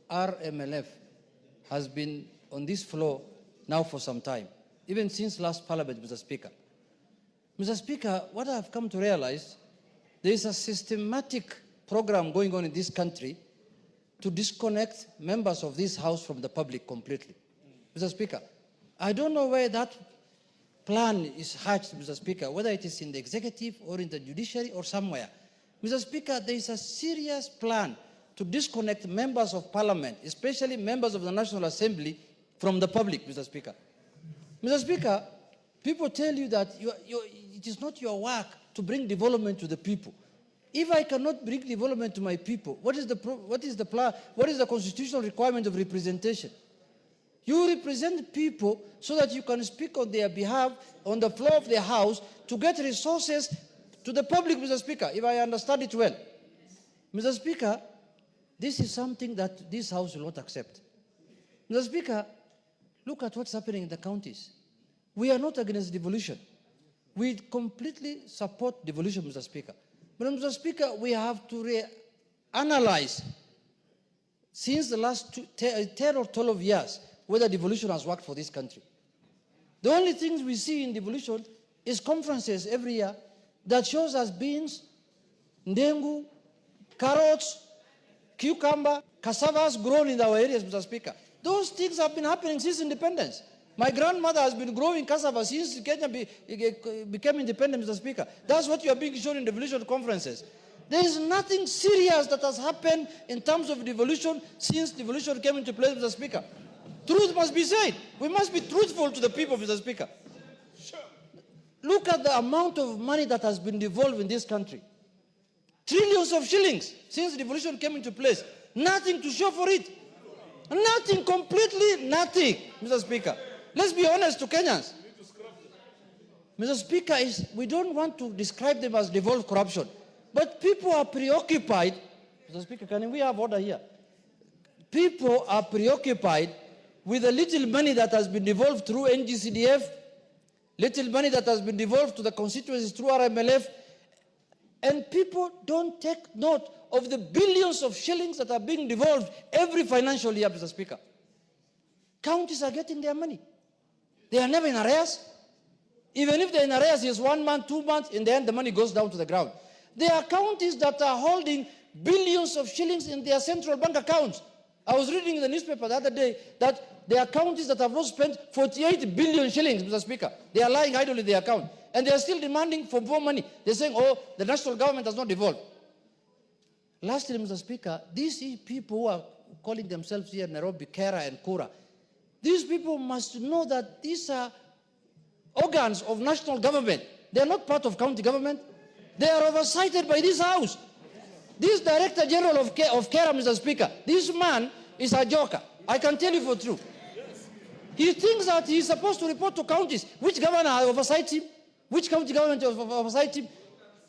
RMLF has been on this floor now for some time, even since last Parliament, Mr. Speaker. Mr. Speaker, what I have come to realize, there is a systematic program going on in this country to disconnect members of this House from the public completely. Mr. Speaker, I don't know where that plan is hatched, Mr. Speaker, whether it is in the executive or in the judiciary or somewhere. Mr. Speaker, there is a serious plan to disconnect members of parliament, especially members of the National Assembly, from the public, Mr. Speaker. Mr. Speaker, people tell you that it is not your work to bring development to the people. If I cannot bring development to my people, what is the constitutional requirement of representation? You represent people so that you can speak on their behalf on the floor of the House to get resources to the public, Mr. Speaker, if I understand it well. Mr. Speaker, this is something that this House will not accept. Mr. Speaker, look at what's happening in the counties. We are not against devolution. We completely support devolution, Mr. Speaker. But, Mr. Speaker, we have to analyze since the last 10 or 12 years whether devolution has worked for this country. The only things we see in devolution is conferences every year that shows us beans, ndengu, carrots, cucumber, cassavas grown in our areas, Mr. Speaker. Those things have been happening since independence. My grandmother has been growing cassava since Kenya became independent, Mr. Speaker. That's what you are being shown in devolution conferences. There is nothing serious that has happened in terms of devolution since devolution came into place, Mr. Speaker. Truth must be said. We must be truthful to the people, Mr. Speaker. Look at the amount of money that has been devolved in this country. Trillions of shillings since devolution came into place. Nothing to show for it. Nothing, completely nothing, Mr. Speaker. Let's be honest to Kenyans. Mr. Speaker, we don't want to describe them as devolved corruption. But people are preoccupied. Mr. Speaker, can we have order here? People are preoccupied with the little money that has been devolved through NGCDF, little money that has been devolved to the constituencies through RMLF, and people don't take note of the billions of shillings that are being devolved every financial year, Mr. Speaker. Counties are getting their money. They are never in arrears. Even if they're in arrears, it's 1 month, 2 months, in the end the money goes down to the ground. There are counties that are holding billions of shillings in their central bank accounts. I was reading in the newspaper the other day that there are counties that have not spent 48 billion shillings, Mr. Speaker. They are lying idle in their account. And they are still demanding for more money. They're saying, oh, the national government has not devolved. Lastly, Mr. Speaker, these people who are calling themselves here in Nairobi, Kera and Kura, these people must know that these are organs of national government. They are not part of county government. They are oversighted by this House. This Director General of Kera, Mr. Speaker, this man is a joker. I can tell you for true. He thinks that he is supposed to report to counties. Which governor oversights him? Which county government oversights him?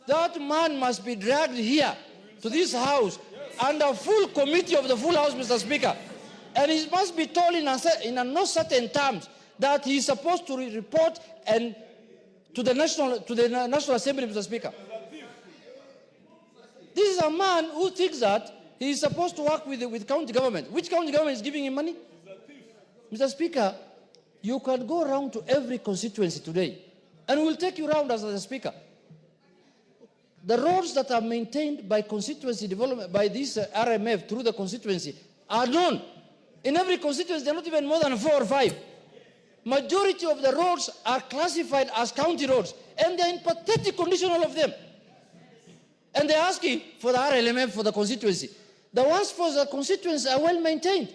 That man must be dragged here to this House under full committee of the full House, Mr. Speaker. And he must be told in no certain terms that he is supposed to report and to the National Assembly, Mr. Speaker. This is a man who thinks that he is supposed to work with county government. Which county government is giving him money? Mr. Speaker, you can go around to every constituency today, and we'll take you around as a speaker. The roads that are maintained by constituency development, by this RMF through the constituency, are known. In every constituency, they're not even more than 4 or 5. Majority of the roads are classified as county roads, and they're in pathetic condition, all of them. And they're asking for the RLMF for the constituency. The ones for the constituency are well maintained.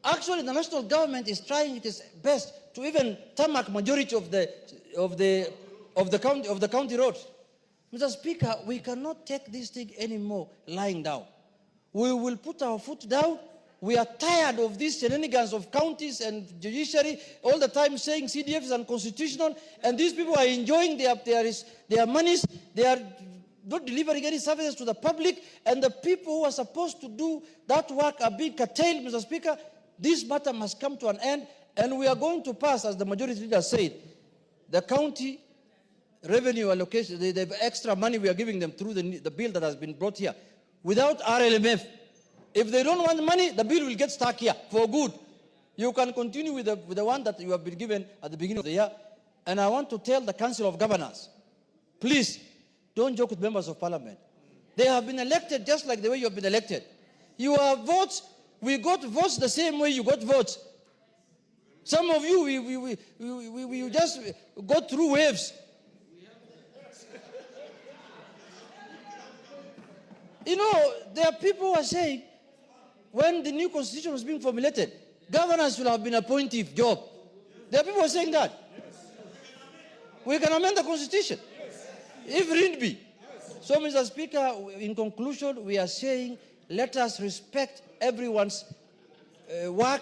Actually, the national government is trying its best to even tarmac majority of the county roads. Mr. Speaker, we cannot take this thing anymore lying down. We will put our foot down. We are tired of these shenanigans of counties and judiciary all the time saying CDF is unconstitutional, and these people are enjoying their monies. They are not delivering any services to the public, and the people who are supposed to do that work are being curtailed, Mr. Speaker. This matter must come to an end, and we are going to pass, as the majority leader said, the county revenue allocation, the extra money we are giving them through the bill that has been brought here, without RLMF. If they don't want money, the bill will get stuck here for good. You can continue with the one that you have been given at the beginning of the year. And I want to tell the Council of Governors, please, don't joke with members of parliament. They have been elected just like the way you have been elected. Your votes, we got votes the same way you got votes. Some of you, we just go through waves. You know, there are people who are saying, when the new constitution was being formulated, governors should have been appointed job. There are people who are saying that. We can amend the constitution, if need be. So, Mr. Speaker, in conclusion, we are saying, let us respect everyone's work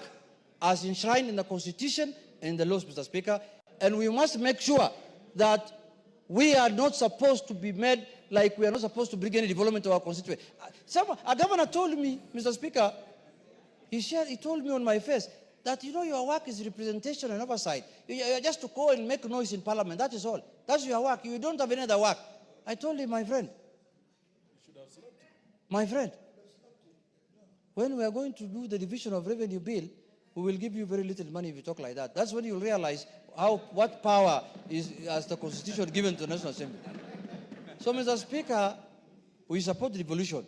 as enshrined in the constitution and in the laws, Mr. Speaker. And we must make sure that we are not supposed to be made like we are not supposed to bring any development to our constituency. A governor told me, Mr. Speaker, he told me on my face that, you know, your work is representation and oversight. You're just to go and make noise in parliament. That is all. That's your work. You don't have any other work. I told him, my friend, when we are going to do the division of revenue bill, we will give you very little money if you talk like that. That's when you'll realize what power is as the constitution given to the National Assembly. So, Mr. Speaker, we support the devolution,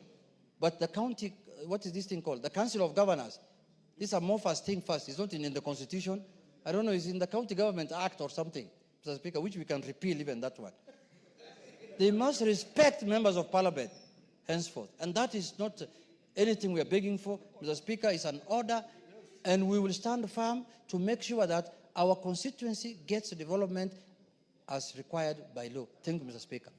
but the county, what is this thing called? The Council of Governors. This amorphous thing first. It's not in the constitution. I don't know, it's in the County Government Act or something, Mr. Speaker, which we can repeal even that one. They must respect members of parliament henceforth. And that is not anything we are begging for. Mr. Speaker, it's an order, and we will stand firm to make sure that our constituency gets development as required by law. Thank you, Mr. Speaker.